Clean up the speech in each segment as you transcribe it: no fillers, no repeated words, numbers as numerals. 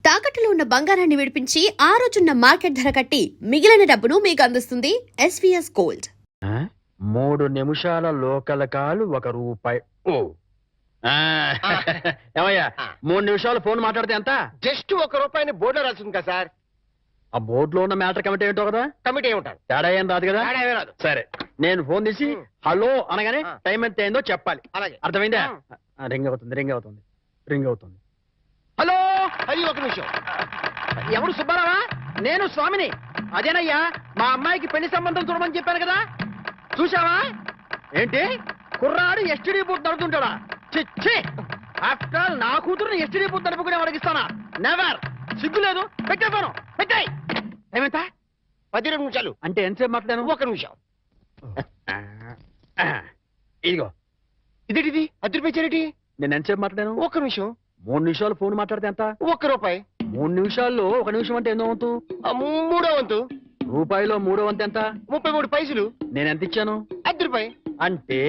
తాకట్టులో ఉన్న బంగారాన్ని విడిపించి ఆ రోజున్న మార్కెట్ ధర కట్టి మిగిలిన డబ్బును మీకు అందిస్తుంది ఎస్వీఎస్ గోల్డ్. 3 నిమిషాల లోకల్ కాలు ₹1. ఓ ఏమయ్యా 3 నిమిషాలు ఫోన్ మాట్లాడితే ఎంత? జస్ట్ ₹1 బోర్డులో రాసింది కదా సార్. ఆ బోర్డులో ఉన్న మ్యాటర్ కమిటీ ఏంటో కదా. కమిటీ ఏముంటారు, తేడా ఏం రాదు కదా. రాదు. సరే, నేను ఫోన్ తీసి హలో అనగానే టైం ఎంత అయిందో చెప్పాలి. అలాగే, అర్థమైందా? రింగ్ అవుతుంది. హలో, అది 1 నిమిషం. ఎవరు? సుబ్బారావా? నేను స్వామిని. అదేనయ్యా, మా అమ్మాయికి పెళ్లి సంబంధం చూడమని చెప్పాను కదా. చూసావా ఏంటి? కుర్రాడు ఎస్టీడీ బూత్ నడుతుంటాడా? చిచ్చి, ఆఫ్టర్ ఆల్ నా కూతురుని ఎస్టీడీ బూత్ నడుపుకునే వాడికిస్తానా? నెవర్. సిగ్గు లేదు. పెట్టేస్తాను. పెట్టాయి. ఏమంతా? 12 నిమిషాలు. అంటే ఎంతసేపు మాట్లాడాను? 1 నిమిషం. ఇదిగో. ఇదేంటిది? ₹10 నేను ఎంతసేపు మాట్లాడాను? 1 నిమిషం. 3 నిమిషాలు ఫోన్ మాట్లాడితే ఎంత? ₹1. 3 నిమిషాల్లో 1 నిమిషం అంటే ఎన్నో వంతు? మూడో వంతు. రూపాయిలో 3వ వంతు ఎంత? 33 పైసలు. నేను ఎంత ఇచ్చాను? ₹10. అంటే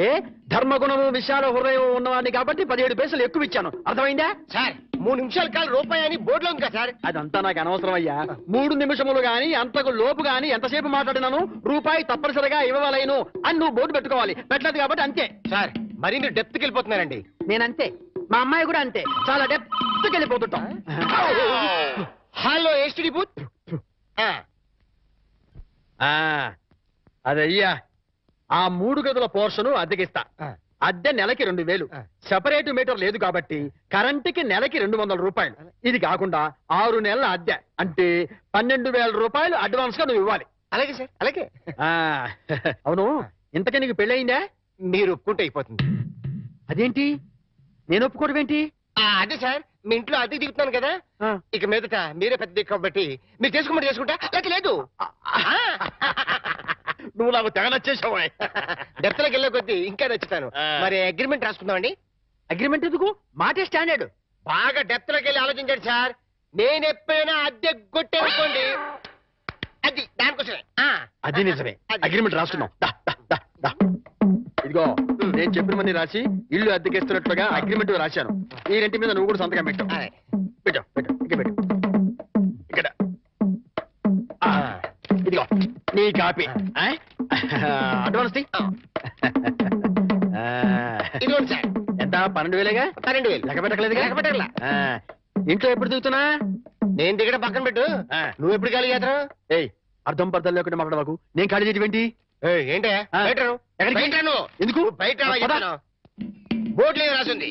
ధర్మగుణము విశాల హృదయం ఉన్నవాడిని కాబట్టి 17 పైసలు ఎక్కువ ఇచ్చాను. అర్థమైందా? సార్, 3 నిమిషాల కాలు ₹1 అని బోర్డులో ఉంది కదా సార్. అదంతా నాకు అనవసరం అయ్యా. 3 నిమిషములు గాని అంతకు లోపు గాని ఎంతసేపు మాట్లాడినాను రూపాయి తప్పనిసరిగా ఇవ్వవలేను అని నువ్వు బోర్డు పెట్టుకోవాలి. పెట్టలేదు కాబట్టి అంతే. సార్, మరి మీరు డెప్త్కి వెళ్ళిపోతున్నారండి. నేనంతే, మా అమ్మాయి కూడా అంతే. చాలా డెప్త్కి వెళ్ళిపోతుంటాం. Hello STD booth. అదయ్యా, ఆ 3 గదుల పోర్షన్ అద్దెకిస్తా. అద్దె నెలకి 2000. సెపరేట్ మీటర్ లేదు కాబట్టి కరెంటుకి నెలకి ₹200. ఇది కాకుండా 6 నెలల అద్దె అంటే ₹12,000 అడ్వాన్స్ గా నువ్వు ఇవ్వాలి. అలాగే సార్, అలాగే. అవును, ఇంతకీ నీకు పెళ్ళయిందా? మీరు ఒప్పుకుంటే అయిపోతుంది. అదేంటి నేను ఒప్పుకోవడం ఏంటి? అదే సార్, మీ ఇంట్లో అద్దెకి దిగుతున్నాను కదా, ఇక మీదట మీరే పెద్ద దిక్కు కాబట్టి మీరు చేసుకోమని చేసుకుంటా. లేక లేదు. నువ్వు నాకు తెగ నచ్చేసావు. డెప్త్లోకి వెళ్ళే కొద్దీ ఇంకా నచ్చుతాను. మరి అగ్రిమెంట్ రాసుకుందామండి. అగ్రిమెంట్ ఎందుకు? మాటే స్టాండర్డ్. బాగా డెప్త్లోకి వెళ్ళి ఆలోచించండి సార్. నేను ఎప్పుడైనా అద్దె కొట్టేసుకోండి, అది దానికోసమే. అది నిజమే. అగ్రిమెంట్ రాసుకున్నాం. ఇదిగో, నేను చెప్పినవన్నీ రాసి ఇల్లు అద్దెకిస్తున్నట్లుగా అగ్రిమెంట్ రాశాను. ఈ రెంటి మీద నువ్వు కూడా సంతకం పెట్టు. ఇక్కడ ఇదిగో నీ కాపీ. అడ్వాన్స్ ఇదిగోండి సార్. ఎంత? 12,000గా? 12,000. లెక్క పెట్టలేదుగా? లెక్క పెట్టాలా? ఇంట్లో ఎప్పుడు దిగుతున్నా? నేను దిగడం పక్కన పెట్టు, నువ్వు ఎప్పుడు ఖాళీ చేస్తావు? ఏయ్, అర్థం పర్థం లేకుండా మాట్లాడవాకు. నేను ఖాళీ చేయడం ఏంటి? ఏంటే ఎందుకు బయట బోర్డులో రాసింది?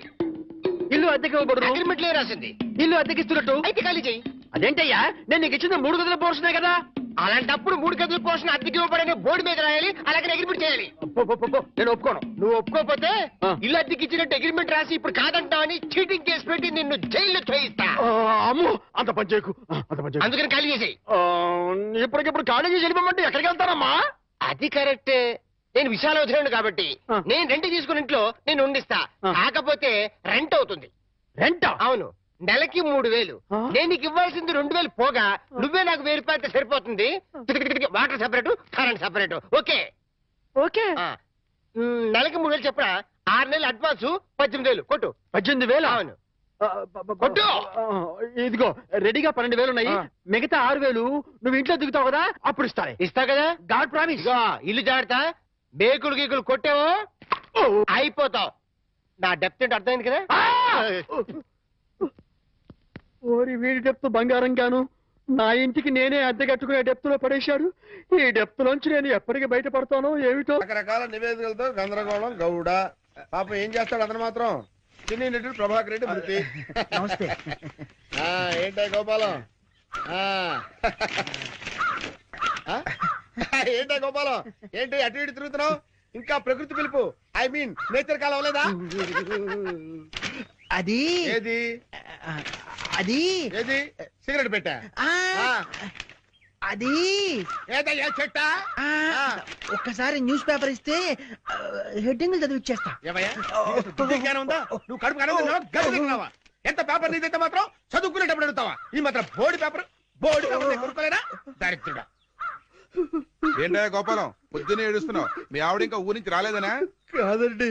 ఇల్లు అద్దెకి ఇవ్వకూడదు. అగ్రిమెంట్లో రాసింది ఇల్లు అద్దెకిస్తున్నట్టు. అయితే ఖాళీ చెయ్యి. అదేంటయ్యా, నేను నీకు ఇచ్చిన 3 గదుల పోర్షనే కదా. అలాంటప్పుడు 3 గదుల పోర్షన్ అద్దెకి ఇవ్వబడని బోర్డు మీద రాయాలి, అలాగే అగ్రిమెంట్ చేయాలి. నేను ఒప్పుకోను. నువ్వు ఒప్పుకోకపోతే ఇల్లు అద్దెకి ఇచ్చినట్టు అగ్రిమెంట్ రాసి ఇప్పుడు కాదంటావని చీటింగ్ కేసు పెట్టి నిన్ను జైల్లో చేయిస్తా. అమ్మో, అంత పని చేయకు. అందుకని ఖాళీ చేసేయి. ఇప్పటికిప్పుడు ఖాళీ చేసి వెళ్ళిపోమంటే ఎక్కడికి వెళ్తానమ్మా? అది కరెక్ట్. నేను విశాల వదిలేను కాబట్టి నేను రెంట్ తీసుకుని ఇంట్లో నేను ఉండిస్తా. కాకపోతే రెంట్ అవుతుంది. రెంట్? అవును, నెలకి 3,000. నేను నీకు ఇవ్వాల్సింది 2,000 పోగా నువ్వే నాకు 1,000 రూపాయలు సరిపోతుంది. Water separate, current separate. Okay okay. నెలకి 3,000 చెప్పరా? 6 నెలలు అడ్వాన్స్ 18,000 కొట్టు. 18,000? అవును కొట్టు. ఇదిగో రెడీగా 12,000 ఉన్నాయి. మిగతా 6,000 నువ్వు ఇంట్లో దిగుతావు కదా, అప్పుడు ఇస్తా కదా. God promise. ఇల్లు జాగ్రత్త. మేకులు గీకులు కొట్టావో అయిపోతావు. నా డెప్త్ ఏంటి అర్థమైంది కదా. ఓరి, వీడి డెప్త్ బంగారం గాను నా ఇంటికి నేనే అద్దె కట్టుకునే డెప్త్ లో పడేశాడు. ఈ డెప్త్ లోంచి నేను ఎప్పటికి బయటపడతానో ఏమిటో. రకరకాల నివేదికలతో గందరగోళం. గౌడ పాపం ఏం చేస్తాడు అతను మాత్రం. చిన్ని నటుడు ప్రభాకర్ రెడ్డి మృతి. నమస్తే. ఏంటా గోపాలం? ఏంటా గోపాలం, ఏంటి అటు ఇటు తిరుగుతున్నావు? ఇంకా ప్రకృతి పిలుపు, ఐ మీన్ నేచర్ కాలం లేదా? అది ఏది అది ఏది సిగరెట్ పెట్టా? అది ఏదయ్యా చెట్టా? ఒక్కసారి న్యూస్ పేపర్ ఇస్తే హెడ్డింగ్ చదివి ఇచ్చేస్తా. ఉందా? నువ్వు కడుపు కడుగుతున్నావా? ఎంత పేపర్ నీదైతే మాత్రం చదువుకునేటప్పుడు అడుగుతావా? ఈ మాత్రం బోర్డు పేపర్ కొనుక్కోలేనా? దరిద్రుడా. ఏంటయ్యా గోపాలం, పొద్దున్నే ఏడుస్తున్నావు? మీ ఆవిడ ఇంకా ఊరి నుంచి రాలేదనా? కాదండి,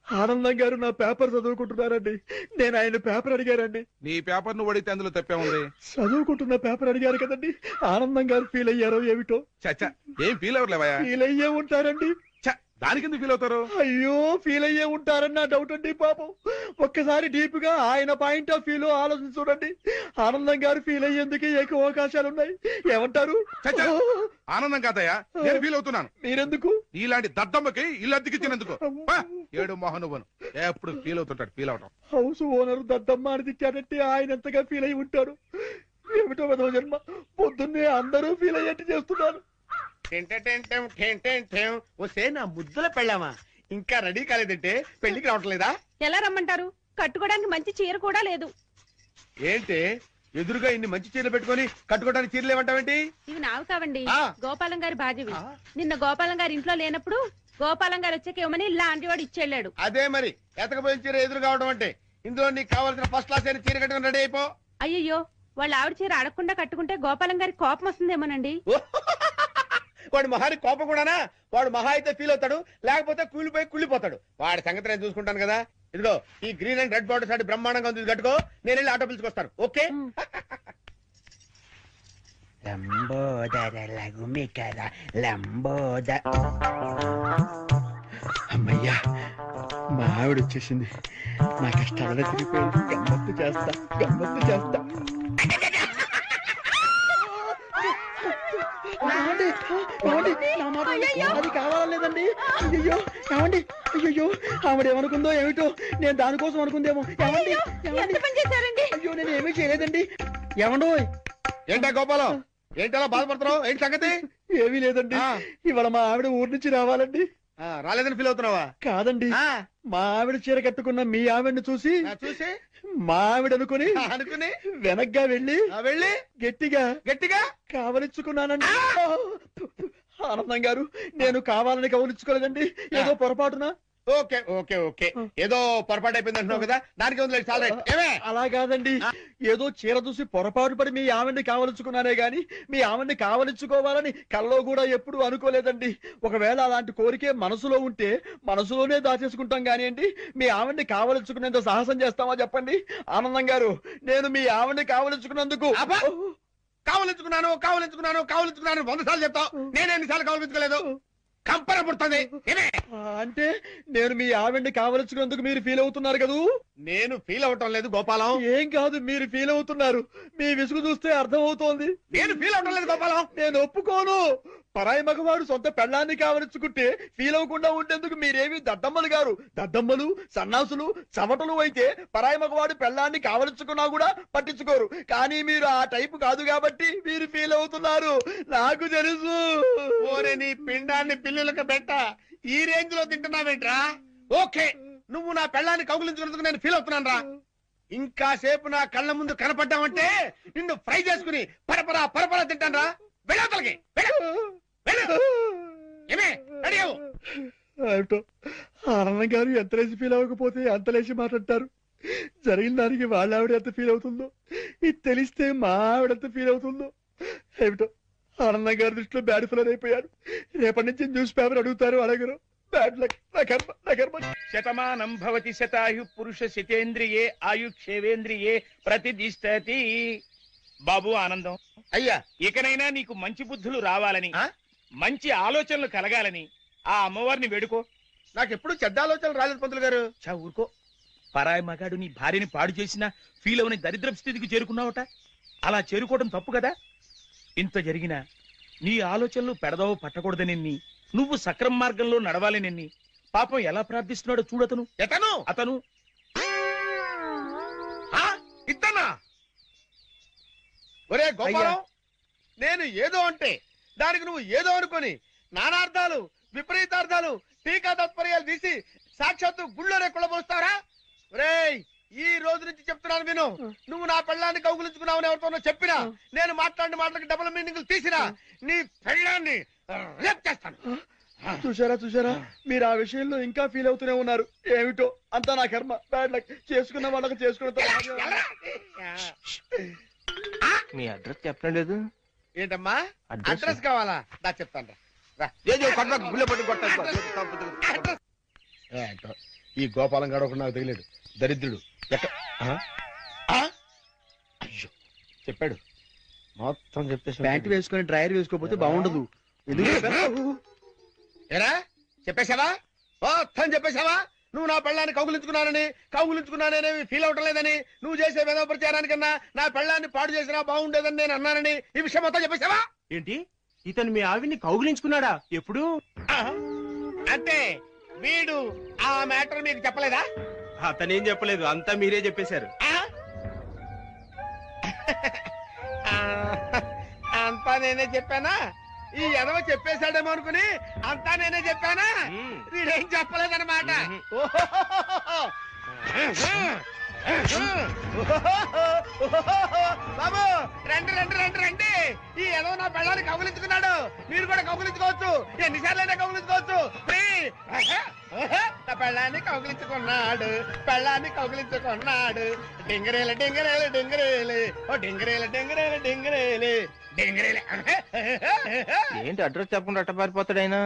ఆనందం గారు నా పేపర్ చదువుకుంటున్నారండి. నేను ఆయన పేపర్ అడిగారండి. నీ పేపర్ నువ్వు అడిగితే అందులో తప్పే ఉంది. చదువుకుంటున్న పేపర్ అడిగారు కదండి. ఆనందం గారు ఫీల్ అయ్యారో ఏమిటో. చచ్చా ఏం ఫీల్ అవ్వలేవయ్యా. ఫీల్ అయ్యే ఉంటారండి. దానికి ఎందుకు ఫీల్ అవుతారు? అయ్యో ఫీల్ అయ్యే ఉంటారని నా డౌట్ అండి. పాపం ఒక్కసారి డీప్ గా ఆయన పాయింట్ ఆఫ్ వ్యూ లో ఆలోచన చూడండి. ఆనందం గారు ఫీల్ అయ్యేందుకు ఎక్కువ అవకాశాలు ఉన్నాయి. ఏమంటారు? చచ్చా ఆనందం కాదయ్యా, నేను ఫీల్ అవుతున్నాను. మీరెందుకు? ఇలాంటి దద్దమ్మకి ఇల్లు అద్దెకిచ్చినందుకు. ఏడు మోహనువను ఎప్పుడు ఫీల్ అవుతుంటాడు. ఫీల్ అవటం హౌస్ ఓనర్ దద్దమ్మ అని తిట్టాడంటే ఆయన ఎంతగా ఫీల్ అయి ఉంటాడు. ఏమిటో విధవ జన్మ. పొద్దున్నే అందరూ ఫీల్ అయ్యేట్టు చేస్తున్నారు. వస్తే నా ముద్దుల పెళ్ళామా ఇంకా రెడీ కాలేదంటే పెళ్లికి రావట్లేదా? ఎలా రమ్మంటారు? కట్టుకోవడానికి మంచి చీర కూడా లేదు. ఏంటి ఎదురుగా ఇన్ని మంచి చీరలు పెట్టుకొని కట్టుకోవడానికి చీరలు ఏమంటావేంటి? ఇవి నావి కావండి, ఆ. గోపాలం గారి బాధ్యవి. ఆ. నిన్న గోపాలం గారి ఇంట్లో లేనప్పుడు గోపాలం గారు వచ్చాక ఇవ్వమని లాంటి వాడు ఇచ్చెళ్ళాడు. అదే మరి ఎతకపోయిన చీర ఎదురు కావడం అంటే. ఇందులో నీకు కావాల్సిన ఫస్ట్ క్లాస్ అయిన చీర కట్టుకుని రెడీ అయిపో. అయ్యయ్యో, వాళ్ళ ఆవిడ చీర అడగకుండా కట్టుకుంటే గోపాలం గారి కోపం వస్తుందేమోనండి. వాడు మహాని కోపం కూడానా? వాడు మహా అయితే ఫీల్ అవుతాడు, లేకపోతే కూలిపోయి కుళ్ళిపోతాడు. వాడి సంగతి నేను చూసుకుంటాను కదా. ఇదిగో ఈ గ్రీన్ అండ్ రెడ్ బార్డర్ సాటి బ్రహ్మాండంగా ఉంది, ఇది కట్టుకో. నేను వెళ్ళి ఆటో పిలుచుకొస్తాను. ఓకే? లంబోదర లఘుమికర లంబోద. అమ్మయ్యా, మా ఆవిడ వచ్చేసింది. నా కష్టాలలో తిరిగిపోయింది. గమ్మత్తు చేస్తా, గమ్మత్తు చేస్తా. అది కావాలేదండి. అయ్యో ఏమండి, అయ్యో ఆవిడ ఏమనుకుందో ఏమిటో. నేను దానికోసం అనుకుందేమో. ఏమండి, ఎంత పని చేశారండి? అయ్యో నేను ఏమీ చేయలేదండి. ఏమండో? ఏంటా గోపాలం, ఏంటి అలా బాధపడుతున్నావు? ఏంటి సంగతి? ఏమీ లేదండి. ఇవాళ మా ఆవిడ ఊరి నుంచి రావాలండి. రాలేదని ఫీల్ అవుతున్నావా? కాదండి, మా ఆవిడ చీర కట్టుకున్న మీ ఆవిడని చూసి చూసి మా ఆవిడ అనుకుని వెనక్గా వెళ్ళి గట్టిగా గట్టిగా కావలించుకున్నానండి. ఆనందం గారు, నేను కావాలని కవలించుకోలేదండి. ఏదో పొరపాటున. ఓకే ఓకే ఓకే, ఏదో పొరపాటు అయిపోయింది అంటున్నావు కదా, దానికి ఉంది చాలా రైట్. ఏమే అలా కాదండి, ఏదో చీర చూసి పొరపాటు పడి మీ ఆవిడ్ని కావలించుకున్నానే గాని మీ ఆవిడ్ని కావలించుకోవాలని కల్లో కూడా ఎప్పుడు అనుకోలేదండి. ఒకవేళ అలాంటి కోరికే మనసులో ఉంటే మనసులోనే దాచేసుకుంటాం కానివ్వండి, మీ ఆవిడ్ని కావలించుకునేంత సాహసం చేస్తామా చెప్పండి? ఆనందం గారు, నేను మీ ఆవిడ్ని కావలించుకున్నందుకు కావలించుకున్నాను కావలించుకున్నాను కావలించుకున్నాను 100 సార్లు చెప్తావు. నేను ఎన్నిసార్లు కావలించుకోలేదు? కంపన పుడుతుంది. అంటే నేను మీ ఆవిడ్ని కావలించుకున్నందుకు మీరు ఫీల్ అవుతున్నారు కదూ? నేను ఫీల్ అవటం లేదు గోపాలం. ఏం కాదు, మీరు ఫీల్ అవుతున్నారు. మీ విసుగు చూస్తే అర్థం అవుతోంది. నేను ఫీల్ అవటం లేదు గోపాలం. నేను ఒప్పుకోను. పరాయి మగవాడు సొంత పెళ్ళాన్ని కావలించుకుంటే ఫీల్ అవ్వకుండా ఉండేందుకు మీరేమి దద్దమ్మలు గారు. దద్దమ్మలు, సన్నాసులు, చవటలు అయితే పరాయి మగవాడు పెళ్ళాన్ని కావలించుకున్నా కూడా పట్టించుకోరు. కానీ మీరు ఆ టైపు కాదు కాబట్టి మీరు ఫీల్ అవుతున్నారు. నాకు తెలుసు. ఓరే నీ పిండాన్ని పిల్లులకు పెట్ట, ఈ రేంజ్ లో తింటున్నావేంట్రా? ఓకే, నువ్వు నా పెళ్ళాన్ని కౌగులించుకున్నందుకు నేను ఫీల్ అవుతున్నాను రా. ఇంకా సేపు నా కళ్ళ ముందు కనపడ్డావంటే నిన్ను ఫ్రై చేసుకుని పరపరా పరపరా తింటాను రా. వెళ్ళవతలకి ఆనందం గారు ఎంత లేచి ఫీల్ అవ్వకపోతే అంత లేచి మాట్లాడతారు. జరిగిన దానికి వాళ్ళ ఆవిడ ఎంత ఫీల్ అవుతుందో, ఇది తెలిస్తే మా ఆవిడ ఎంత ఫీల్ అవుతుందో ఏమిటో. ఆనందం గారి దృష్టిలో బ్యాడ్ ఫిలర్ అయిపోయారు. రేపటి నుంచి న్యూస్ పేపర్ అడుగుతారు, అడగరు. Bad luck. శతమానం భవతి శతాయు పురుష శతేంద్రియే ఆయుక్షేవేంద్రియే ప్రతిదిష్టతి. బాబు ఆనందం, అయ్యా, ఇకనైనా నీకు మంచి బుద్ధులు రావాలని, మంచి ఆలోచనలు కలగాలని ఆ అమ్మవారిని వేడుకో. నాకెప్పుడు చెడ్డ ఆలోచనలు రాలేదు పంతులు గారు. చా ఊరుకో. పరాయి మగాడు నీ భార్యని పాడు చేసినా ఫీల్ అవని దరిద్ర స్థితికి చేరుకున్నావట. అలా చేరుకోవడం తప్పు కదా. ఇంత జరిగినా నీ ఆలోచనలు పెడదావు పట్టకూడదనెన్ని, నువ్వు సక్రమ మార్గంలో నడవాలనెన్ని పాపం ఎలా ప్రార్థిస్తున్నాడో చూడతను. అతను ఇతనా? ఒరే గోపాలం, నేను ఏదో అంటే దానికి నువ్వు ఏదో అనుకొని నానార్థాలు, విపరీతార్థాలు, టీకా తత్పర్యాలు తీసి సాక్షాత్తు గుళ్ళోనే కుళ్ళబోస్తారా? ఒరేయ్, ఈ రోజు నుంచి చెప్తున్నాను విను. నువ్వు నా పెళ్ళాన్ని కౌగులించుకున్నావని ఎవరితోనో చెప్పినా, నేను మాట్లాడిన మాటలకు డబుల్ మీనింగ్లు తీసినా నీ పెళ్ళాన్ని రేప్ చేస్తాను. చూసారా, మీరు ఆ విషయంలో ఇంకా ఫీల్ అవుతూనే ఉన్నారు. ఏమిటో అంతా నా కర్మ. Bad luck. చేసుకున్న వాళ్ళకి చేసుకున్న. మీ అడ్రస్ చెప్పలేదు. ఏంటమ్మా అడ్రస్ కావాలా? నా చెప్తాను రా. ఈ గోపాలం గడ ఒకడు నాకు తగిలేడు దరిద్రుడు ఎక్కడ అయ్యో చెప్పాడు మొత్తం చెప్పేసి ప్యాంట్ వేసుకొని డ్రైయర్ వేసుకోకపోతే బాగుండదు. ఎందుకు చెప్పారు? ఏరా చెప్పేశావా మొత్తం చెప్పేశావా? నువ్వు నా పెళ్ళాన్ని కౌగులించుకున్నానని ఫీల్ అవటం లేదని, నువ్వు చేసే వేద ప్రచారానికన్నా నా పెళ్ళాన్ని పాడు చేసినా బాగుండేదని నేను అన్నానని ఈ విషయం మొత్తం చెప్పేశావా? ఏంటి ఇతను మీ ఆవిడ్ని కౌగిలించుకున్నాడా? ఎప్పుడు? అంటే వీడు ఆ మ్యాటర్ మీకు చెప్పలేదా? అతనేం చెప్పలేదు, అంతా మీరే చెప్పేశారు. అంతా నేనే చెప్పానా? ఈ ఎదవ చెప్పేశాడేమో అనుకుని అంతా నేనే చెప్పానా? వీడేం చెప్పలేదన్నమాట. బాబు రండి రండి రండి రండి. ఈ ఎదవ నా పెళ్ళాన్ని కౌగులించుకున్నాడు. మీరు కూడా కౌగులించుకోవచ్చు, ఎన్నిసార్లైనా కౌగులించుకోవచ్చు. నా పెళ్ళాన్ని కౌగులించుకున్నాడు, డింగరేలు డింగరేలు డింగరేలు, ఓ డింగరేలు డింగరేలు డింగరేలు డింగరేలు. ఏంటి అడ్రస్ చెప్పకుండా అట్ట పారిపోతాడు ఆయన?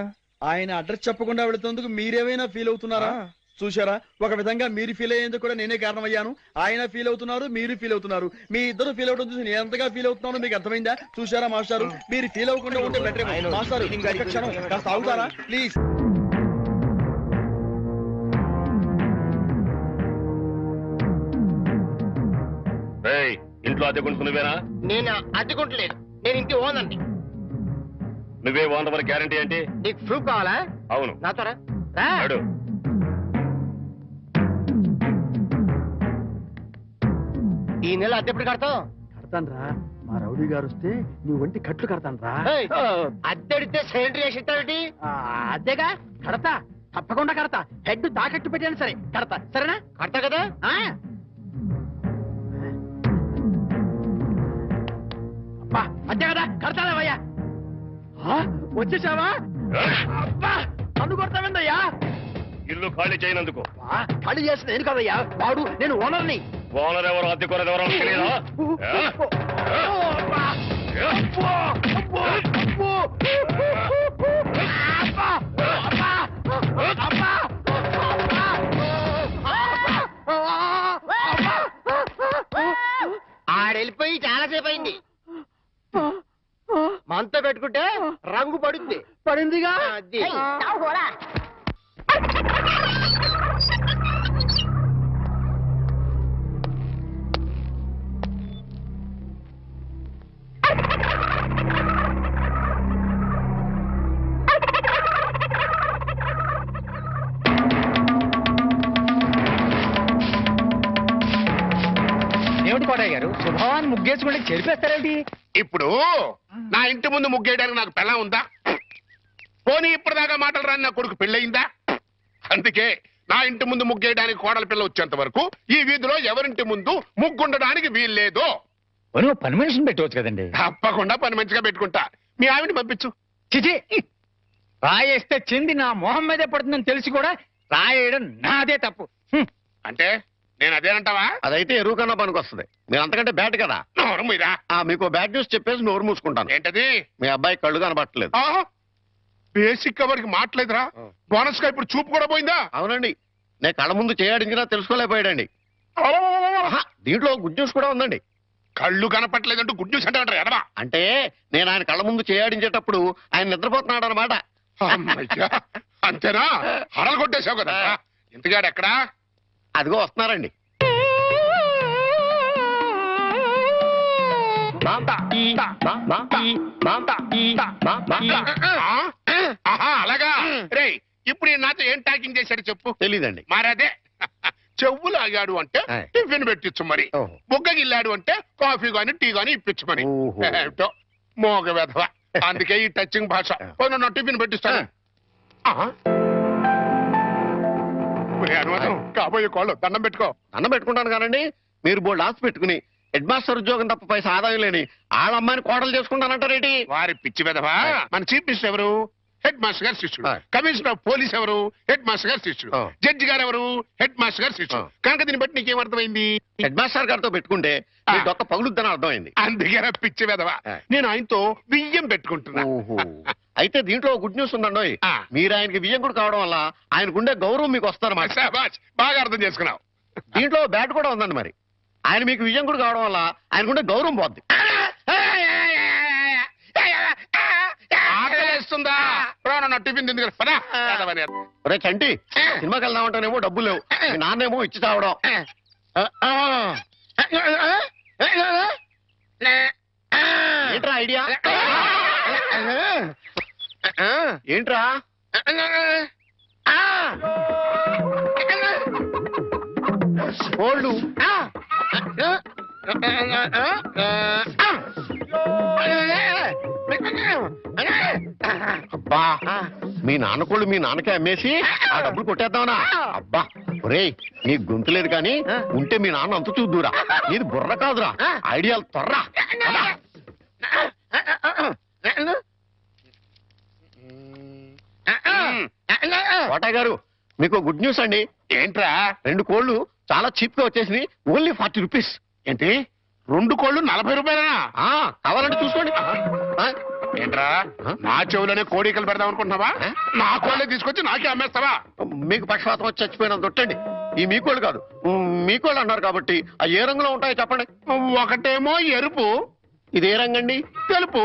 ఆయన అడ్రస్ చెప్పకుండా వెళుతున్నందుకు మీరేమైనా ఫీల్ అవుతున్నారా? చూశారా, ఒక విధంగా మీరు ఫీల్ అయ్యేందుకు కూడా నేనే కారణమయ్యాను. ఆయన ఫీల్ అవుతున్నారు, మీరు ఫీల్ అవుతున్నారు. మీ ఇద్దరు ఫీల్ అవడం చూసి నేను ఎంతగా ఫీల్ అవుతున్నానో మీకు అర్థమైందా? చూశారా మాస్టారు, మీరు ఫీల్ అవ్వకుండా ఉంటే బెటర్. మాస్టారు ఒక్క క్షణం కాస్త ఆగుతారా ప్లీజ్? ఇంట్లో అద్దెకుంటు నువ్వేనా? నేను అద్దెకుంటలేదు, నేను ఇంటి ఓనండి. నువ్వే ఓనర్ గ్యారంటీ ఏంటి? నీకు ప్రూఫ్ కావాలా? అవును. నాతో రా. అడు. ఈ నెల అద్దె ఎప్పుడు కడతావు? కడతాన్రా, మా రౌడీ గారు వస్తే నీ ఒంటి కట్లు కడతాన్రా. అద్దె అడిగితే సిలిండర్ వేసి ఇస్తావేంటి? అదేగా కడతా, తప్పకుండా కడతా. హెడ్ తాకట్టు పెట్టాను సరే కడతా, సరేనా? కడతా కదా. అదే కదా కడతావయ్యా. వచ్చేసావా? అబ్బా నన్ను కొడతావేందయ్యా? ఇల్లు ఖాళీ చేయనందుకు. ఖాళీ చేసిన నేను కదయ్యా, వాడు నేను ఓనర్ని. ఓనర్ ఎవరు, అద్దెకోనది ఎవరో తెలియదా? ఆడెళ్ళిపోయి చాలాసేపు అయింది. మనతో పెట్టుకుంటే రంగు పడుద్ది. పడిందిగా. అది. ఏమిటి కోటయ్య గారు, శుభవాన్ని ముగ్గేసుకుంటే చెరిపేస్తారేంటి? ఇప్పుడు నా ఇంటి ముందు ముగ్గేయడానికి నాకు పెళ్ళం ఉందా? పోనీ ఇప్పటిదాకా మాటలు రాని నా కొడుకు పెళ్ళయిందా? అందుకే నా ఇంటి ముందు ముగ్గేయడానికి కోడల పిల్ల వచ్చేంత వరకు ఈ వీధిలో ఎవరింటి ముందు ముగ్గుండడానికి వీల్లేదు. పని మనిషిని పెట్టవచ్చు కదండి. తప్పకుండా పని మంచిగా పెట్టుకుంటా. మీ ఆవిడ పంపించు. చిచి, రాయేస్తే చెంది నా మొహం మీదే పడుతుందని తెలిసి కూడా రాయేయడం నాదే తప్పు. అంటే నేను అదేనంటావా? అదైతే ఎరువు కన్నా పనికి వస్తుంది. మీరు అంతకంటే బ్యాట్ కదా. నోరు మీరా. మీకు బ్యాడ్ న్యూస్ చెప్పేసి నోరు మూసుకుంటాను. ఏంటది? మీ అబ్బాయి కళ్ళు కనబట్టలేదు. బేసిక్ వాడికి మాట్లేదురా. బోనస్ గా ఇప్పుడు చూపు కూడా పోయిందా? అవునండి, నేను కళ్ళ ముందు చేయడించినా తెలుసుకోలేకపోయాడండి. దీంట్లో గుడ్ న్యూస్ కూడా ఉందండి. కళ్ళు కనపట్లేదంటూ గుడ్ న్యూస్ అంటే ఎడవా? అంటే నేను ఆయన కళ్ళ ముందు చేయాడించేటప్పుడు ఆయన నిద్రపోతున్నాడు అనమాట. అంతేనా? హడలు కొట్టేశావు కదా. ఇంతగాడు ఎక్కడా? అదిగో వస్తున్నారండి. అలాగా. రే ఇప్పుడు నాతో ఏం టాకింగ్ చేశాడు చెప్పు. తెలీదండి. మరదే చెవులు ఆగాడు అంటే టిఫిన్ పెట్టించు మరి. బుగ్గగిల్లాడు అంటే కాఫీ గాని టీ గాని ఇప్పించు మరి. ఏమిటో మోగ వెధవ. అందుకే ఈ టచింగ్ భాష. నా టిఫిన్ పెట్టిస్తాను. అనుమానం కాబోయే కోళ్ళు దండం పెట్టుకో. దండం పెట్టుకుంటాను కానండి. మీరు బోల్డ్ ఆస్తి పెట్టుకుని హెడ్ మాస్టర్ ఉద్యోగం తప్ప పైసా ఆదాయం లేని ఆళ్ళమ్మాయిని కోడలు చేసుకుంటానంటారేంటి? వారి పిచ్చి వెధవా. మన చీఫ్ మినిస్టర్ ఎవరు? హెడ్ మాస్టర్ గారు శిష్యుడు ఆ. కమిషనర్ ఆఫ్ పోలీస్ ఎవరు హెడ్ మాస్టర్ గారు శిష్యుడు ఆ. జడ్జి గారు ఎవరు హెడ్ మాస్టర్ గారు శిష్యుడు ఆ. కనుక దీన్ని బట్టి నీకేం అర్థమైంది హెడ్ మాస్టర్ గారితో పెట్టుకుంటే మీ డొక్క పగులుద్దని అర్థమైంది. అందుకే పిచ్చి వెదవా ఆ. నేను ఆయనతో బియ్యం పెట్టుకుంటున్నా ఓహో. అయితే దీంట్లో గుడ్ న్యూస్ ఉందండి. ఆ. మీరు ఆయనకి వియ్యంకుడు కావడం వల్ల ఆయనకుండే గౌరవం మీకు వస్తారన్నమాట. శాబాష్, బాగా అర్థం చేసుకున్నావు దీంట్లో బ్యాట్ కూడా ఉందండి. మరి ఆయన మీకు వియ్యంకుడు కావడం వల్ల ఆయనకుండే గౌరవం పోద్ది. ఆకలేస్తుందా నా టిఫిన్ తింది కదా పదా ఒరే చంటి, సినిమాకి వెళ్దామంటేనేమో డబ్బులు లేవు, మీ నాన్నేమో ఇచ్చి తావడం. ఏంట్రా ఐడియా? ఏంట్రా? కోళ్ళు. అబ్బా, మీ నాన్న కోళ్ళు మీ నాన్నకే అమ్మేసి ఆ డబ్బులు కొట్టేద్దామనా? అబ్బా ఒరేయ్, నీ గొంతు లేదు కానీ ఉంటే మీ నాన్న అంత చూద్దురా. నీది బుర్ర కాదురా, ఐడియాలు త్వరరా. కోటయ్య గారు, మీకు గుడ్ న్యూస్ అండి. ఏంట్రా 2 కోళ్ళు చాలా చీప్ గా వచ్చేసి ఓన్లీ 40 రూపీస్. ఏంటి 2 కోళ్ళు 40 రూపాయలనా కావాలంటే చూసుకోండి. ఏంట్రా నా చెవులోనే కోడికలు పెడదాం అనుకుంటున్నావా నా కోళ్ళే తీసుకొచ్చి నాకే అమ్మేస్తావా మీకు పక్షపాతం వచ్చి చచ్చిపోయినంత తొట్టండి. ఈ మీ కోళ్ళు కాదు, మీ కోళ్ళు అన్నారు కాబట్టి ఆ ఏ రంగులో ఉంటాయో చెప్పండి. ఒకటేమో ఎరుపు, ఇది ఏ రంగండి? తెలుపు.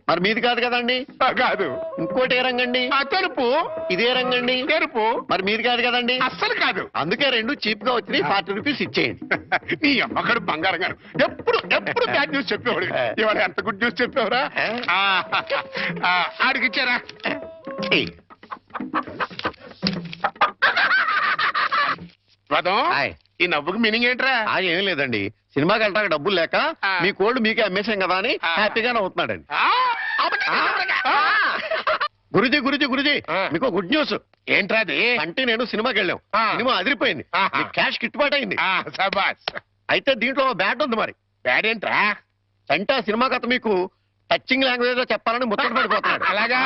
మరి మీది కాదు కదండి. కాదు. ఇంకోటి ఏ రంగండి? తెలుపు. ఇదే రంగండి? తెలుపు. మరి మీది కాదు కదండి. అస్సలు కాదు. అందుకే 2 చీప్ గా వచ్చి 40 రూపీస్ ఇచ్చేయండి. నీ అమ్మగారు బంగారం గారు ఎప్పుడు ఎప్పుడు బ్యాడ్ న్యూస్ చెప్పేవాడు. ఇవాళ ఎంత గుడ్ న్యూస్ చెప్పేవరా ఆడికి ఇచ్చారా? రథం, హాయ్. ఈ నవ్వుకి మీనింగ్ ఏంట్రా? ఏం లేదండి, సినిమాకి వెళ్ళడానికి డబ్బులు లేక మీ కోళ్ళు మీకే అమ్మేశాం కదా అని హ్యాపీగా నవ్వుతున్నాడండి. గురుజీ గురుజీ గురుజీ, మీకు గుడ్ న్యూస్. ఏంట్రా అది? అంటే నేను సినిమాకి వెళ్ళాం, సినిమా అదిరిపోయింది, క్యాష్ గిట్టుబాటు అయింది. సబాస్. అయితే దీంట్లో బ్యాట్ ఉంది. మరి బ్యాడ్ ఏంట్రా? అంటే ఆ సినిమా కథ మీకు టచింగ్ లాంగ్వేజ్ లో చెప్పాలని ముచ్చట పడిపోతున్నాడు. అలాగా?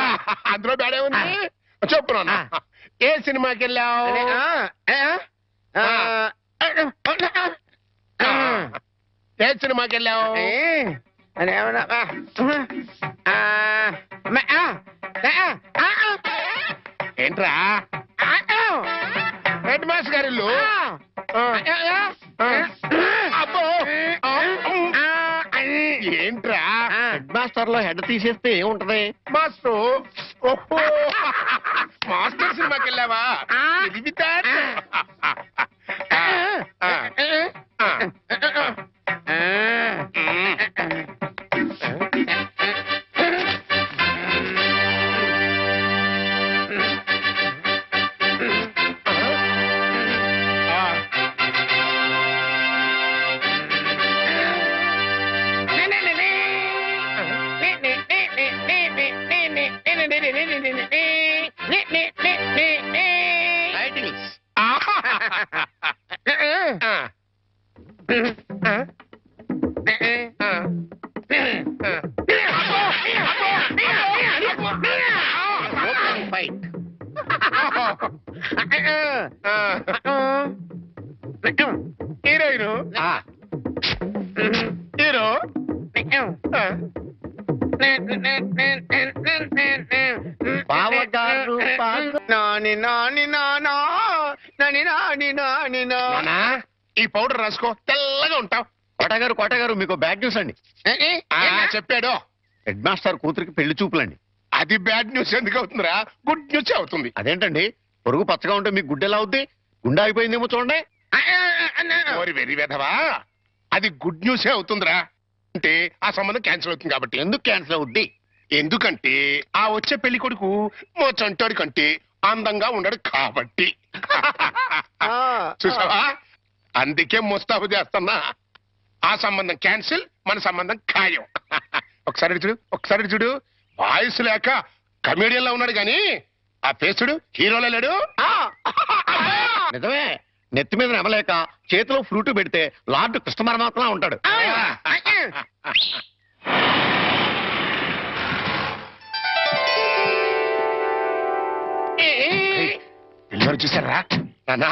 అందులో బ్యాడే ఉంది. చెప్పు నాన్న, ఏ సినిమాకి వెళ్ళావు? ఏ సినిమాకి వెళ్ళావు? ఏంట్రా? హెడ్ మాస్టర్ గారి ఇల్లు. అబ్బో. ఏంట్రా? హెడ్ మాస్టర్ లో హెడ్ తీసేస్తే ఏముంటది? మాస్టర్. ఓహో, మాస్టర్ సినిమాకి వెళ్ళావా? ఇది హీరోయిన్ హీరో బావగారు నాని నాని నానా నాని నాని నాని నానా. ఈ పౌడర్ రాసుకో, తెల్లగా ఉంటావు. కోటగారు మీకు బ్యాడ్ న్యూస్ అండి. చెప్పాడు. హెడ్ మాస్టర్ కూతురికి పెళ్లి చూపులండి. అది బ్యాడ్ న్యూస్ ఎందుకు అవుతుందిరా? గుడ్ న్యూస్ అవుతుంది. అదేంటండి, పొరుగు పచ్చగా ఉంటే మీకు గుడ్డెలా అవుద్ది? గుండె అయిపోయిందేమో చూడండి. ఓరి వెర్రి వెధవా, అది గుడ్ న్యూసే అవుతుందిరా. అంటే ఆ సంబంధం క్యాన్సిల్ అవుతుంది కాబట్టి. ఎందుకు క్యాన్సిల్ అవుద్ది? ఎందుకంటే ఆ వచ్చే పెళ్లి కొడుకు మోచంటాడు కంటే అందంగా ఉండడు కాబట్టి. చూసావా, అందుకే ముస్తాబు చేస్తున్నా. ఆ సంబంధం క్యాన్సిల్, మన సంబంధం ఖాయం. ఒకసారి చూడు వాయిస్ లేక కమేడియన్ లా ఉన్నాడు గాని ఆ ఫేస్ చూడు హీరోలో లేడు. నిజమే, నెత్తి మీద నెమలేక చేతిలో ఫ్రూట్ పెడితే లార్డ్ కృష్ణ పరమాత్మ ఉంటాడు. వచ్చారు చూసారా నానా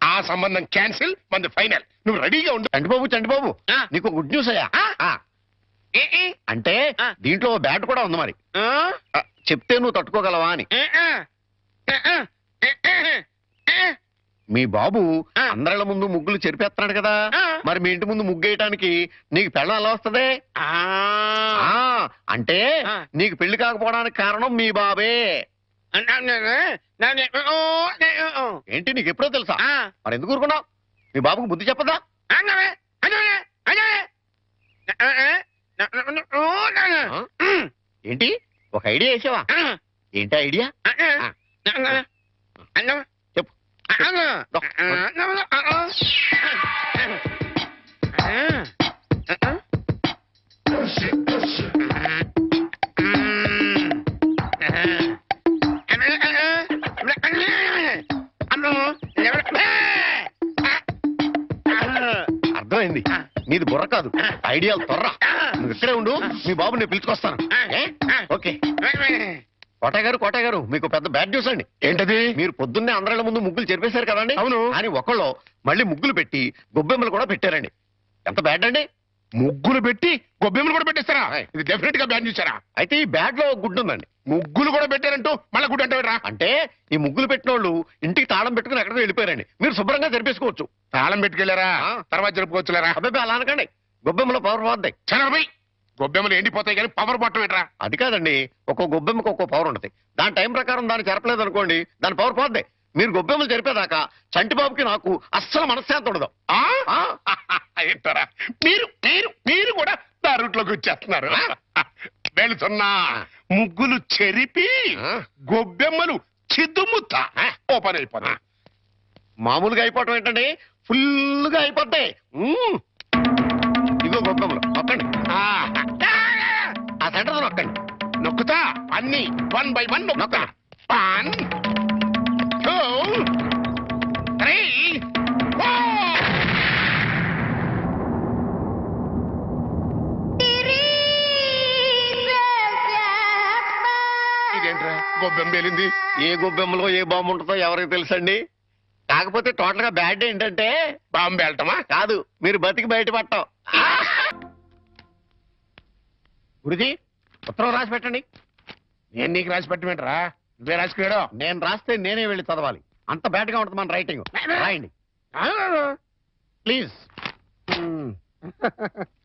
ఆ సంబంధం క్యాన్సిల్ మంది ఫైనల్ నువ్వు రెడీగా ఉండు చంటిబాబు ఆ. నీకు గుడ్ న్యూస్ అయ్యా ఆ. ఆ, ఏ, ఏ, అంటే ఆ. దీంట్లో బ్యాట్ కూడా ఉంది మరి ఆ, ఆ, చెప్తే నువ్వు తట్టుకోగలవా అని ఏ, ఏ, ఏ, ఏ, ఏ, ఏ, ఏ. మీ బాబు ఆ. అందరిళ్ళ ముందు ముగ్గులు చెరిపేస్తున్నాడు కదా ఆ. మరి మీ ఇంటి ముందు ముగ్గు వేయటానికి నీకు పెళ్ళం ఎలా వస్తది ఆ, ఆ, అంటే ఆ. నీకు పెళ్లి కాకపోవడానికి కారణం మీ బాబే ఏంటి నీకు ఎప్పుడో తెలుసా ఆ. మరి ఎందుకు ఊరుకున్నావు మీ బాబుకు బుద్ధి చెప్పదా ఆ? ఏంటి ఒక ఐడియా వేసావా ఏంటి ఐడియా చెప్పు అర్థమైంది నీది బుర్ర కాదు ఐడియాలు తొర్రా నువ్వు ఇక్కడే ఉండు మీ బాబు నేను పిలుచుకొస్తాను ఏ? ఓకే కోటయ్య గారు మీకు పెద్ద బ్యాడ్ న్యూస్ అండి ఏంటది మీరు పొద్దున్నే అందరిళ్ళ ముందు ముగ్గులు చెరిపేశారు కదండి అవును. అని ఒకళ్ళు మళ్ళీ ముగ్గులు పెట్టి గొబ్బెమ్మలు కూడా పెట్టారండి ఎంత బ్యాడ్ అండి ముగ్గులు పెట్టి గొబ్బెమ్మలు కూడా పెట్టేస్తారా ఆయ్. ఇది డెఫినెట్ గా బ్యాన్ చేశారా అయితే ఈ బ్యాడ్ లో గుడ్ ఉందండి ముగ్గులు కూడా పెట్టారంటూ మళ్ళా గుడ్ అంటే అంటే ఈ ముగ్గులు పెట్టిన వాళ్ళు ఇంటికి తాళం పెట్టుకుని ఎక్కడికో వెళ్ళిపోయారండి మీరు శుభ్రంగా జరిపేసుకోవచ్చు తాళం పెట్టుకెళ్ళారా ఆ. తర్వాత జరుపుకోవచ్చులేరా అబ్బాయి అలా అనకండి గొబ్బెమ్మలో పవర్ పోద్దాయి చనబై గొబ్బెమ్మలు ఎండిపోతాయి కానీ పవర్ బట్టం ఏంట్రా అది కాదండి ఒక్కో గొబ్బెమ్మకి ఒక్కో పవర్ ఉంటుంది దాని టైం ప్రకారం దాన్ని చెరపలేదు అనుకోండి దాని పవర్ పోద్ది మీరు గొబ్బెమ్మలు జరిపేదాకా చంటిబాబుకి నాకు అస్సలు మనశ్శాంతి ఉండదు ఆ? ఆ? ఏంటారా మీరు మీరు మీరు కూడా నా రూట్లోకి వచ్చేస్తున్నారు వెళుతున్నా ముగ్గులు చెరిపి ఆ? గొబ్బెమ్మలు చిద్దుముత్త ఓపెన్ అయిపోతా మామూలుగా అయిపోవటం ఏంటండి ఫుల్గా అయిపోతాయి ఇదిగో గొబ్బెమ్మలు నొక్కండి ఆ సెంటర్ నొక్కండి నొక్కుతా అన్ని 1 by 1 నొక్కుతా 1 2 3 4 ఇదేంట్రా గొబ్బెమ్మ పేలింది ఏ గొబ్బెమ్మలో ఏ బాంబు ఉంటుందో ఎవరికి తెలుసండి కాకపోతే టోటల్ గా బ్యాడ్ ఏంటంటే బాంబు వెళ్ళటమా కాదు మీరు బతికి బయటపడటం గురుజీ ఉత్తరం రాసి పెట్టండి నేను నీకు రాసి పెట్టమేంట్రా నువ్వే రాసిపోయాడో నేను రాస్తే నేనే వెళ్ళి చదవాలి అంత బ్యాడ్ గా ఉంటుంది మన రైటింగ్ రాయండి ప్లీజ్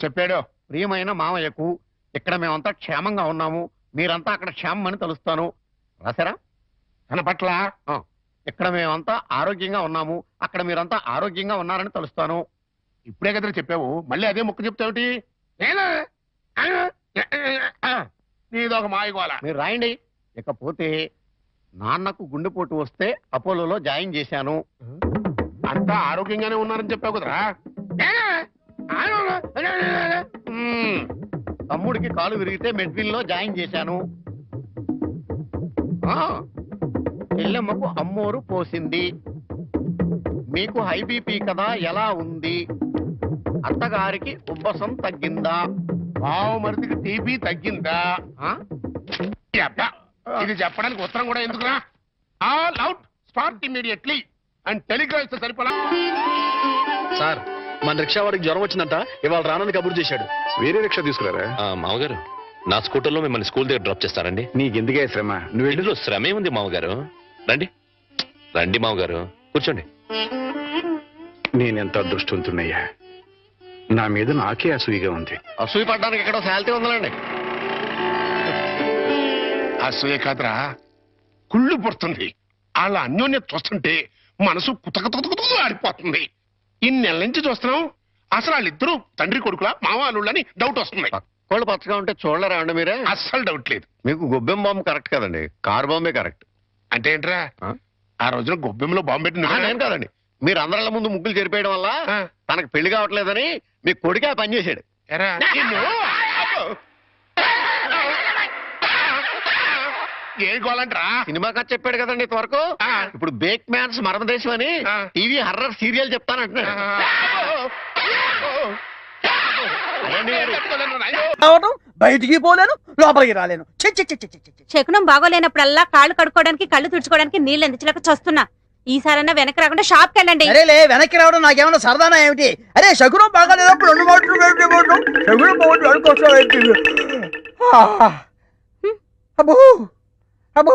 చెప్పాడు ప్రియమైన మామయ్యకు ఇక్కడ మేమంతా క్షేమంగా ఉన్నాము మీరంతా అక్కడ క్షేమం అని తలుస్తాను రాశారా తన పట్ల ఆ. ఇక్కడ మేమంతా ఆరోగ్యంగా ఉన్నాము అక్కడ మీరంతా ఆరోగ్యంగా ఉన్నారని తలుస్తాను ఇప్పుడే కదా చెప్పావు మళ్ళీ అదే ముక్క చెప్తావుటి నీదొక మాయగోల మీరు రాయండి ఇకపోతే నాన్నకు గుండెపోటు వస్తే అపోలోలో జాయిన్ చేశాను అంతా ఆరోగ్యంగానే ఉన్నారని చెప్పావు కదరా తమ్ముడికి కాలు విరిగితే మెడ్విల్ లో జాయిన్ చేశాను ఆ, చెల్లెమ్మకు అమ్మోరు పోసింది మీకు హై బీపీ కదా ఎలా ఉంది అత్తగారికి ఉబ్బసం తగ్గిందా బావు మరిదికి టీబీ తగ్గిందా ఆ? యబ్బా, ఇది చెప్పడానికి ఉత్తరం కూడా ఎందుకురా all out start immediately and Telegram ఇస్తే సరిపోలా సార్ మన రిక్షా వాడికి జ్వరం వచ్చిందంట ఇవాళ రానని కబురు చేశాడు. వేరే రిక్షా తీసుకురారా మామగారు నా స్కూటర్లో మిమ్మల్ని స్కూల్ దగ్గర డ్రాప్ చేస్తారండి నీకెందుకే శ్రమ నువ్వు ఇందులో శ్రమే ఉంది మామగారు రండి రండి మామగారు కూర్చోండి నేనెంత అదృష్టవంతున్నయ్యా నా మీద నాకే అసూయగా ఉంది. అసూయ పడ్డానికి ఎక్కడో శాలిటీ ఉందండి అసూయ కాదురా కుళ్ళు పుడుతుంది వాళ్ళ అన్యోన్యత చూస్తుంటే మనసు కుతకుతకుతకు ఆడిపోతుంది ఇన్నెల నుంచి చూస్తున్నాం అసలు వాళ్ళిద్దరూ తండ్రి కొడుకులా మావాళ్ళని డౌట్ వస్తుంది కోళ్ళు పచ్చగా ఉంటే చూడలేరా అండి మీరే అస్సలు డౌట్ లేదు మీకు గొబ్బెం బాంబు కరెక్ట్ కదండి కార్ బాంబే కరెక్ట్ అంటే ఏంట్రా ఆ? ఆ రోజున గొబ్బెమ్మలో బాంబు పెట్టి నేను కాదండి మీరు అందరిళ్ళ ముందు ముగ్గులు చెరిపేయడం వల్ల ఆ. తనకు పెళ్లి కావట్లేదని మీ కొడుకే పని చేశాడు ఎరా, నిన్ను? అబ్బో. ఏ గోలంట్రా సినిమా కథ చెప్పాడు కదండి ఇంతవరకు ఆ. ఇప్పుడు బేక్ మ్యాన్స్ మరమదేశం అని ఆ. టీవీ హర్రర్ సీరియల్ చెప్తానంటున్నాడు అదేంటి మరి? బయటికి పోలేను లోపలికి రాలేను. శకునం బాగోలేనప్పుడల్లా కాళ్ళు కడుక్కోవడానికి కళ్ళు తుడుచుకోవడానికి నీళ్ళు అందించలేక చస్తున్నా ఈసారన్నా వెనక్కి రాకుండా షాప్ కి వెళ్ళండి. అరేలే వెనక్కి రావడం నాకేమన్నా సరదానా ఏమిటి? అరే శకునం బాగాలేనప్పుడు 2 మాటలు శకునం బాగుంటుంది అనుకోసం ఏంటి? అబ్బో అబ్బో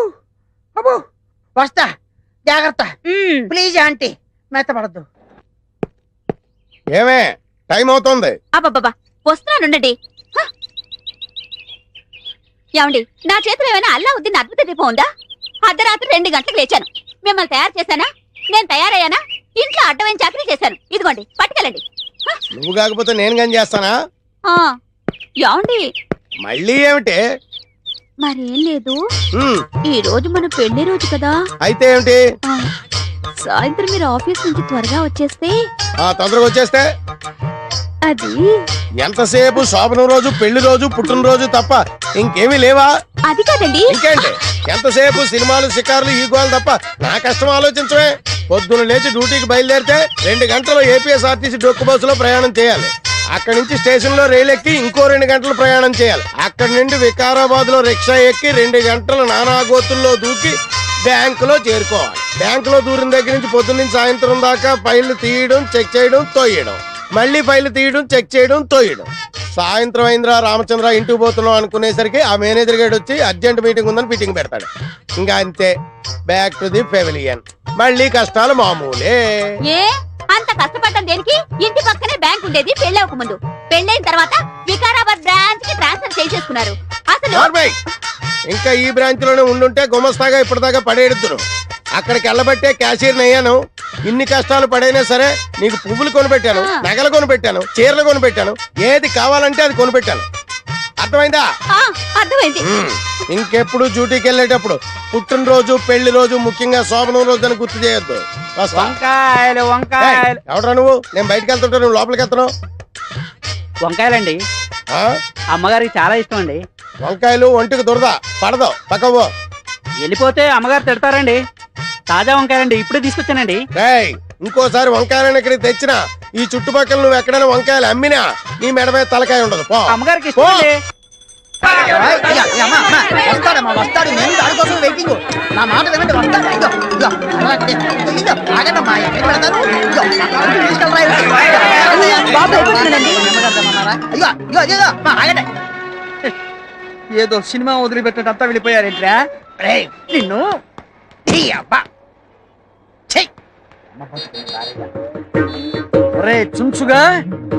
అబ్బో వస్తా, జాగ్రత్త ప్లీజ్ ఆంటీ, మెత్తపడద్దు. ఏమే టైం అవుతోంది. అబ్బబ్బా వస్తున్నానుండండి. ఏమండి, నా చేతిలో ఏమైనా అల్లావుద్దీన్ అద్భుత దీపం ఉందా? అర్ధరాత్రి 2 గంటలకు లేచాను. మిమ్మల్ని తయారు చేశానా? నేను తయారయ్యానా? ఇంట్లో అడ్డమైన చాకరీ చేశాను. ఇదిగోండి పట్టుకెళ్ళండి. నువ్వు కాకపోతే నేను కానీ చేస్తానా? ఏమండి మళ్ళీ ఏమిటి? మరేం లేదు, ఈ రోజు మన పెళ్లి రోజు కదా. అయితే ఏమిటి? సాయంత్రం మీరు ఆఫీస్ నుంచి త్వరగా వచ్చేస్తే. తొందరగా వచ్చేస్తే అది ఎంతసేపు శోభనం రోజు, పెళ్లి రోజు, పుట్టినరోజు తప్ప ఇంకేమీ లేవా? అది కాదండి. ఇంకేంటి? ఎంతసేపు సినిమాలు, షికారులు, ఈ గోలు తప్ప నా కష్టం ఆలోచించవే. పొద్దున లేచి డ్యూటీకి బయలుదేరితే 2 గంటలు ఏపీఎస్ఆర్టీసీ డొక్కు బస్సులో ప్రయాణం చేయాలి. అక్కడి నుంచి స్టేషన్ లో రైలు ఎక్కి ఇంకో 2 గంటలు ప్రయాణం చేయాలి. అక్కడి నుండి వికారాబాద్ లో రిక్షా ఎక్కి 2 గంటలు నానాగోతుల్లో దూకి బ్యాంకులో చేరుకోవాలి. బ్యాంకులో దూరిన దగ్గర నుంచి పొద్దున్న నుంచి సాయంత్రం దాకా ఫైళ్లు తీయడం, చెక్ చేయడం, తోయడం, మళ్ళీ ఫైళ్లు తీయడం, చెక్ చేయడం, తోయడం. సాయంత్రం అయిందిరా రామచంద్ర ఇంటికి పోతున్నాం అనుకునేసరికి ఆ మేనేజర్ గేట్ వచ్చి అర్జెంట్ మీటింగ్ ఉందని ఫిట్టింగ్ పెడతాడు. ఇంకా అంతే, బ్యాక్ టు ది పెవిలియన్. మళ్ళీ కష్టాలు మామూలే. ఏ అంత కష్టపడ్డం దేనికి? ఇంటి పక్కనే బ్యాంక్ ఉండేది పెళ్ళవక ముందు. పెళ్ళైన తర్వాత వికారాబాద్ బ్రాంచ్ కి ట్రాన్స్ఫర్ చేసేసుకున్నారు. అసలు ఇంకా ఈ బ్రాంచ్ లోనే ఉండుంటే గుమస్తాగా ఇప్పటిదాకా పడేడుతురు. అక్కడికి వెళ్ళబట్టే క్యాషియర్ అయ్యాను. ఇన్ని కష్టాలు పడైనా సరే నీకు పువ్వులు కొనిపెట్టాను, నగలు కొనిపెట్టాను, చీరలు కొనిపెట్టాను, ఏది కావాలంటే అది కొనిపెట్టాను. అర్థమైందా? అర్థమైంది. ఇంకెప్పుడు డ్యూటీకి వెళ్ళేటప్పుడు పుట్టినరోజు, పెళ్లి రోజు, ముఖ్యంగా శోభనం రోజు అని గుర్తు చేయొద్దు. వంకాయలు ఎవడరా నువ్వు? నేను బయటకు వెళ్తుంటా, నువ్వు లోపలికి వెళ్తున్నావు. వంకాయలండి అమ్మగారికి చాలా ఇష్టం అండి. వంకాయలు ఒంటికి దురద పడదు, పక్కవో. వెళ్ళిపోతే అమ్మగారు తిడతారండి. తాజా వంకాయలండి, ఇప్పుడే తీసుకొచ్చానండి. ఇంకోసారి వంకాయలను ఇక్కడికి తెచ్చినా, ఈ చుట్టుపక్కల నువ్వు ఎక్కడైనా వంకాయలు అమ్మినా నీ మెడ మీద తలకాయ ఉండదు. పో. అమ్మగారికి పో. వస్తాడు, నేను దానికోసం వెయిటింగ్. నా మాట వినండి, వస్తాడు. ఏదో సినిమా వదిలిపెట్టేటంతా వెళ్ళిపోయారేంట్రా? నిన్ను చుంచుగా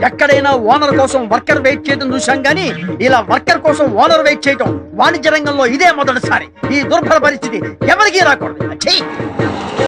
ఎక్కడైనా ఓనర్ కోసం వర్కర్ వెయిట్ చేయడం చూశాం గానీ ఇలా వర్కర్ కోసం ఓనర్ వెయిట్ చేయటం వాణిజ్య రంగంలో ఇదే మొదటిసారి. ఈ దుర్భర పరిస్థితి ఎవరికీ రాకూడదు.